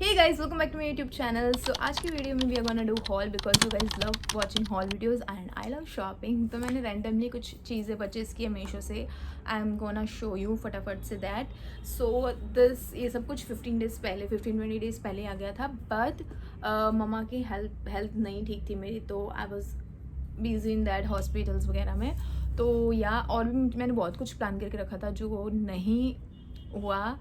Hey guys, welcome back to my YouTube channel. So आज की video में we are gonna do haul because you guys love watching haul videos and I love shopping. तो मैंने randomly कुछ चीज़ें purchase की है मीशो से. I'm gonna show you फटाफट से that. So this ये सब कुछ 15 डेज़ पहले 15-20 डेज़ पहले आ गया था. But ममा की हेल्थ नहीं ठीक थी मेरी, तो I was busy in that hospitals वगैरह में. तो या और भी मैंने बहुत कुछ प्लान करके रखा था जो नहीं हुआ.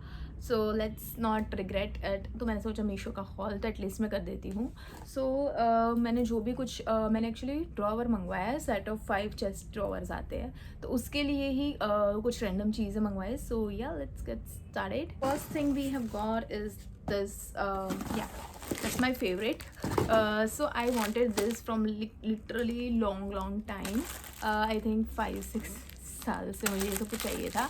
So let's not regret it. तो मैंने सोचा मीशो का हॉल तो एटलीस्ट मैं कर देती हूँ. सो मैंने जो भी कुछ मैंने एक्चुअली ड्रॉवर मंगवाया है. सेट ऑफ 5 चेस्ट ड्रॉवर्स आते हैं, तो उसके लिए ही कुछ रैंडम चीज़ें मंगवाए. So yeah let's get started. First thing we have got is this that's my favorite. So I wanted this from literally long time. I think 5-6 साल से मुझे ये सब कुछ चाहिए था,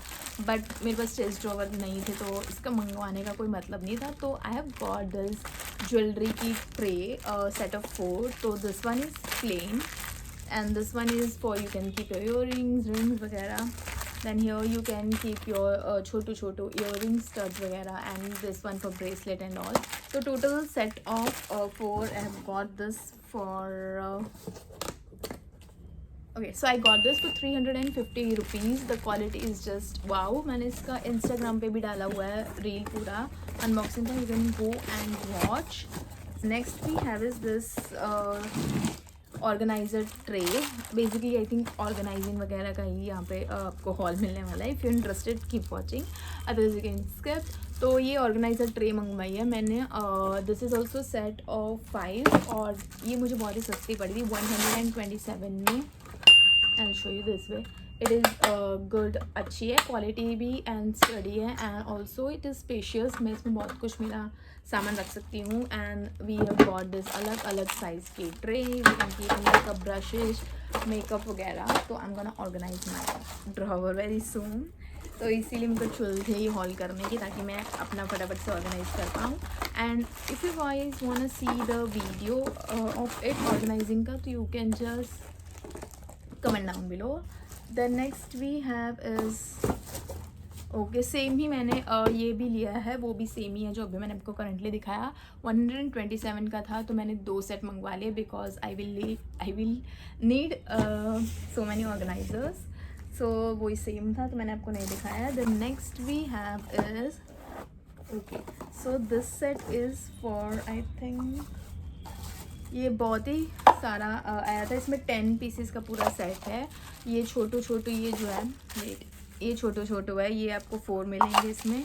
बट मेरे पास चेस्ट ड्रॉवर नहीं थे, तो इसका मंगवाने का कोई मतलब नहीं था. तो I have got this jewellery की ट्रे सेट ऑफ 4. तो this one is plain and this one is for you can keep your earrings, rings वगैरह. Then here you can keep your Chhotu earrings, studs वगैरह, and this one for bracelet and all. So total set of 4. I have got this for okay, so I got this for 350 rupees. The quality is just wow. मैंने इसका Instagram पे भी डाला हुआ है reel पूरा unboxing का. You can go and watch. Next we have is this organiser tray. Basically I think organising वगैरह का ही यहाँ पे आपको हॉल मिलने वाला है. If you interested keep watching, otherwise you can skip. तो ये ऑर्गेनाइजर ट्रे मंगवाई है मैंने. This is also set of 5 और ये मुझे बहुत ही सस्ती पड़ी थी 127 में. And show you this way. It is good, अच्छी है क्वालिटी भी एंड स्टडी है. And also it is spacious. मैं इसमें बहुत कुछ मेरा सामान रख सकती हूँ. And we have got this अलग अलग साइज़ की tray. We can keep makeup brushes, makeup वगैरह. तो I am gonna organise my drawer very soon. तो इसीलिए मुझे चुल थे ये हॉल करने की, ताकि मैं अपना फटाफट से ऑर्गेनाइज कर पाऊँ. And if you guys want to see the video of it organizing का, तो you can just comment down below. The next we have is okay same ही मैंने ये भी लिया है, वो भी सेम ही है जो अभी मैंने आपको करंटली दिखाया. 127 का था, तो मैंने 2 सेट मंगवा लिए because I will need so many organizers. So वही सेम था, तो मैंने आपको नहीं दिखाया. The next we have is okay. So this set is for I think ये बहुत ही सारा आया था. इसमें 10 पीसेस का पूरा सेट है. ये छोटू ये जो है वेट, ये छोटू है. ये आपको 4 मिलेंगे इसमें.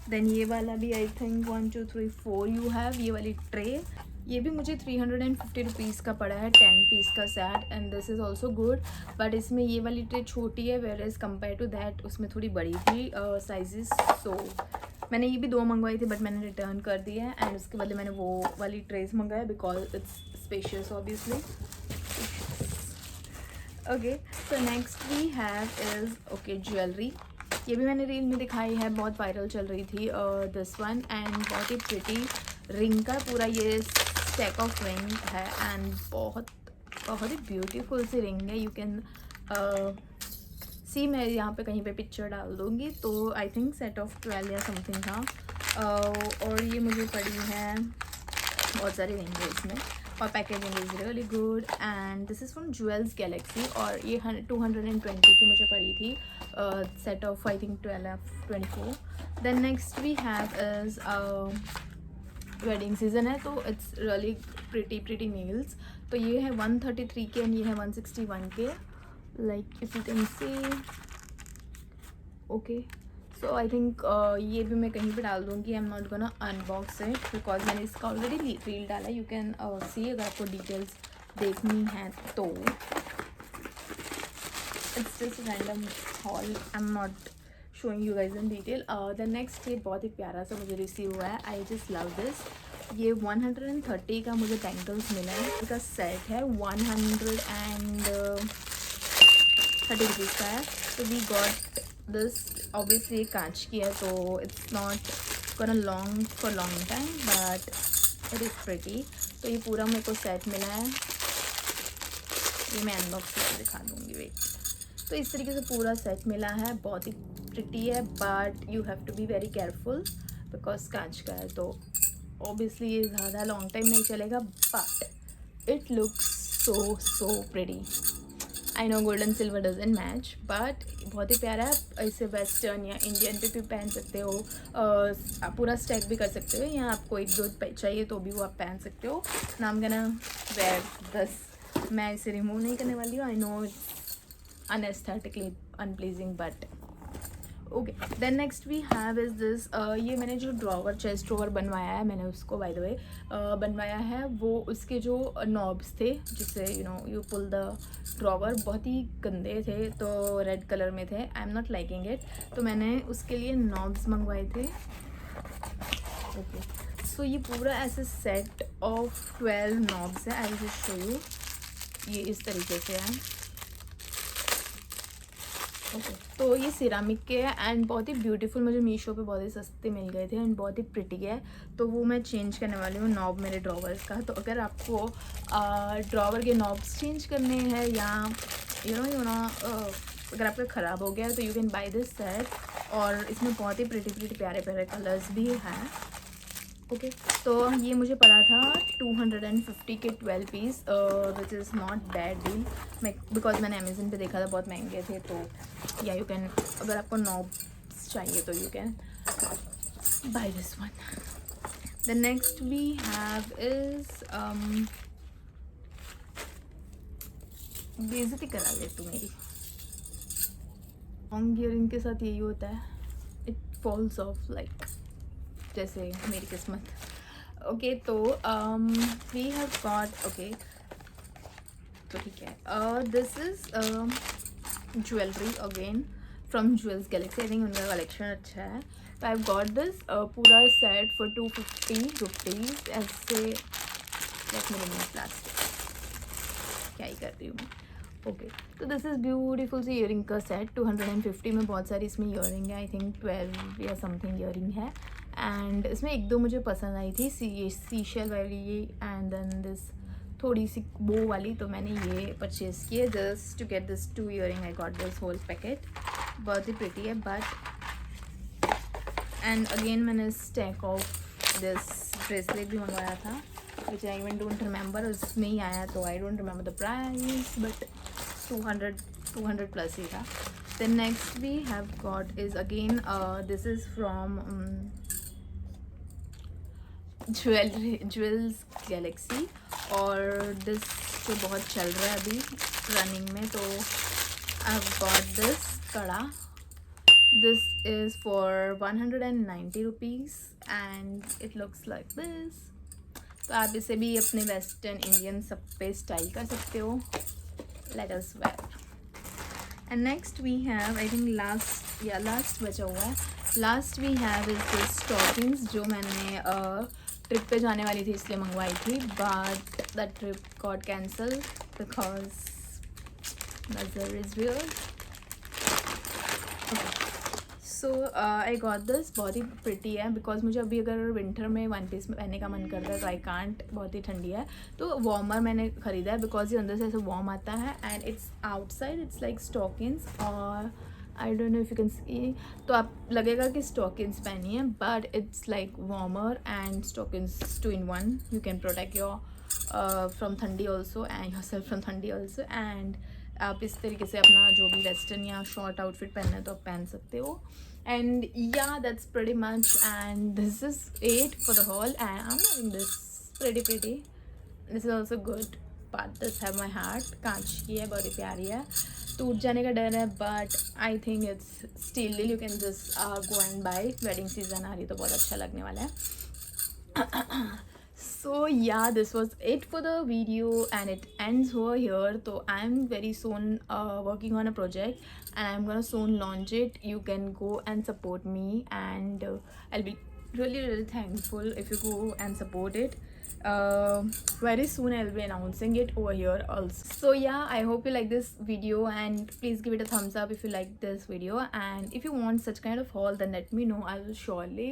देन ये वाला भी आई थिंक 1 2 3 4 यू हैव. ये वाली ट्रे, ये भी मुझे 350 रुपीज़ का पड़ा है 10 पीस का set. And this is also good, but इसमें ये वाली ट्रे छोटी है, whereas compare to that उसमें थोड़ी बड़ी थी साइजेस. सो मैंने ये भी 2 मंगवाई थी, बट मैंने रिटर्न कर दिया है. एंड उसके बदले मैंने वो वाली ट्रेस मंगाया because it's spacious obviously. Okay, so next we have is okay jewellery. ये भी मैंने रील में दिखाई है, बहुत वायरल चल रही थी दिस वन. एंड बहुत ही प्रिटी रिंग का पूरा ये स्टैक ऑफ रिंग है. एंड बहुत ही ब्यूटीफुल सी रिंग है. यू कैन सी, मैं यहाँ पे कहीं पे पिक्चर डाल दूँगी. तो आई थिंक सेट ऑफ 12 या समथिंग था. और ये मुझे पड़ी है, बहुत सारी रिंग है इसमें, और packaging is really good. And this is from Jewels Galaxy, और ये 220 की मुझे पड़ी थी set of I think 24. Then next we have is wedding season है, तो इट्स रियली प्रिटी नेल्स. तो ये है 133 के एंड ये है 161 के. Like if you can C okay. So I think ये भी मैं कहीं पे डाल दूँगी. I am not gonna unbox it because मैंने इसका ऑलरेडी रील डाला. यू कैन सी, अगर आपको डिटेल्स देखनी है तो. It's just random hall, I am not showing you guys in detail. The next ये बहुत ही प्यारा सा मुझे रिसीव हुआ है. I just love this. ये 130 का मुझे बैंगल्स मिला है. इसका सेट है 130 रुपीज़ का है. तो वी गॉट दिस. ऑब्वियसली ये कांच की है, तो it's not gonna long for long time, but it is pretty. तो ये पूरा मेरे को सेट मिला है. ये मैं अनबॉक्स करके दिखा दूँगी, वेट. तो इस तरीके से पूरा सेट मिला है. बहुत ही प्रिटी है, but you have to be very careful because कांच का है. तो ऑब्वियसली ये ज़्यादा लॉन्ग टाइम नहीं चलेगा, but it looks so pretty. I know golden silver doesn't match, but बहुत ही प्यारा है। इसे वेस्टर्न या इंडियन पे भी पहन सकते हो, आप पूरा स्टैक भी कर सकते हो, या आपको एक दो चाहिए तो भी वो आप पहन सकते हो। नाम कहना वेयर दस, मैं इसे रिमूव नहीं करने वाली हूँ। I know it's unaesthetically unpleasing, but okay. Then next we have is this, ये मैंने जो ड्रॉवर, चेस्ट ड्रॉवर बनवाया है, मैंने उसको बाय द वे बनवाया है। वो उसके जो नॉब्स थे जिससे यू पुल द ड्रॉवर, बहुत ही गंदे थे, तो रेड कलर में थे। I am not liking it, तो मैंने उसके लिए नॉब्स मंगवाए थे। ओके, सो ये पूरा ऐसे सेट ऑफ 12 नॉब्स है। आई विल शो यू, ये इस तरीके से है। ओके, तो ये सिरामिक के है एंड बहुत ही ब्यूटीफुल, मुझे मीशो पे बहुत ही सस्ते मिल गए थे एंड बहुत ही प्रिटी है। तो वो मैं चेंज करने वाली हूँ नॉब मेरे ड्रॉवर्स का। तो अगर आपको ड्रॉवर के नॉब्स चेंज करने हैं, या अगर आपका ख़राब हो गया तो you can buy this set. और इसमें बहुत ही प्रिटी प्यारे प्यारे कलर्स भी हैं। ओके, तो ये मुझे पड़ा था 250 के 12 piece, which is not bad deal. मैं बिकॉज मैंने अमेज़न पे देखा था, बहुत महंगे थे। तो या यू कैन, अगर आपको नॉब्स चाहिए तो you can buy this one. The next we have is, बेइज्जती करा ले तू मेरी। लॉन्ग ईयरिंग के साथ यही होता है, इट फॉल्स ऑफ लाइक जैसे मेरी किस्मत। ओके, तो वी हैव गॉट, ओके तो ठीक है, this is jewellery again from Jewels Galaxy. I think उनका कलेक्शन अच्छा है। तो आई हैव गॉट दिस पूरा सेट फॉर 250 रुपीज़। ऐसे लेट मी रिमूव प्लास्टिक, क्या ही कर रही हूँ। ओके, तो दिस इज़ ब्यूटीफुल सी ईयरिंग का सेट 250 में। बहुत सारी इसमें ईयरिंग है, आई थिंक 12 या समथिंग ईयरिंग है। एंड इसमें एक दो मुझे पसंद आई थी, सीशेल वाली एंड देन दिस थोड़ी सी बो वाली। तो मैंने ये परचेज़ किए just to get this 2 earring. I got this whole packet, बहुत ही प्रिटी है। बट एंड अगेन मैंने स्टैक ऑफ दिस ब्रेसलेट भी मंगवाया था, which I even don't remember, उसमें ही आया, तो I don't remember the price, but 200 plus ही था। Then next we have got is again, this is from Jewels Galaxy, और this तो बहुत चल रहा है अभी रनिंग में। तो I've got this कड़ा, this is for 190 rupees and it looks like this। तो आप इसे भी अपने वेस्टर्न इंडियन सब पे स्टाइल कर सकते हो। Let us wear. And next we have, I think last बचा हुआ है। Last we have is this stockings, जो मैंने ट्रिप पे जाने वाली थी इसलिए मंगवाई थी, but the trip got cancelled because नजर is real. So I got this, बहुत ही प्रिटी है। बिकॉज मुझे अभी अगर विंटर में वन पीस में पहनने का मन करता है तो आई कांट, बहुत ही ठंडी है। तो वार्मर मैंने ख़रीदा है बिकॉज ये अंदर से ऐसे वार्म आता है and it's outside it's like stockings, और I don't know if you can see, तो आप लगेगा कि स्टॉकिंग्स पहनी है, but it's like warmer and stockings 2 in 1। You can protect your from ठंडी also and yourself from ठंडी also. And आप इस तरीके से अपना जो भी वेस्टर्न या शॉर्ट आउटफिट पहनना है तो आप पहन सकते हो। And yeah, that's pretty much, and this is it for the haul, and I'm loving this, pretty this is also good, but this have my heart, कांच की है, बहुत ही प्यारी है, टूट जाने का डर है, but I think it's still you can just go and buy। Wedding season आ रही तो बहुत अच्छा लगने वाला है। So yeah, this was it for the video and it ends over here. So I'm very soon working on a project and I'm gonna soon launch it. You can go and support me, and I'll be really thankful if you go and support it. Very soon I'll be announcing it over here also. So yeah, I hope you like this video, and please give it a thumbs up if you like this video, and if you want such kind of haul then let me know. I will surely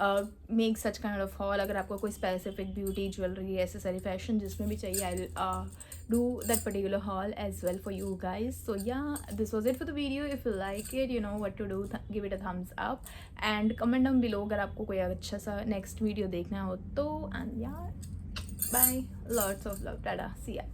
make such kind of hall. अगर आपको कोई specific beauty jewellery accessory fashion जिसमें भी चाहिए, आई do that particular haul as well for you guys. So yeah, this was it for the video. If you like it, you know what to do. Give it a thumbs up and comment down below अगर आपको कोई अच्छा सा next video देखना हो तो. And yeah, bye, lots of love, tada, see ya.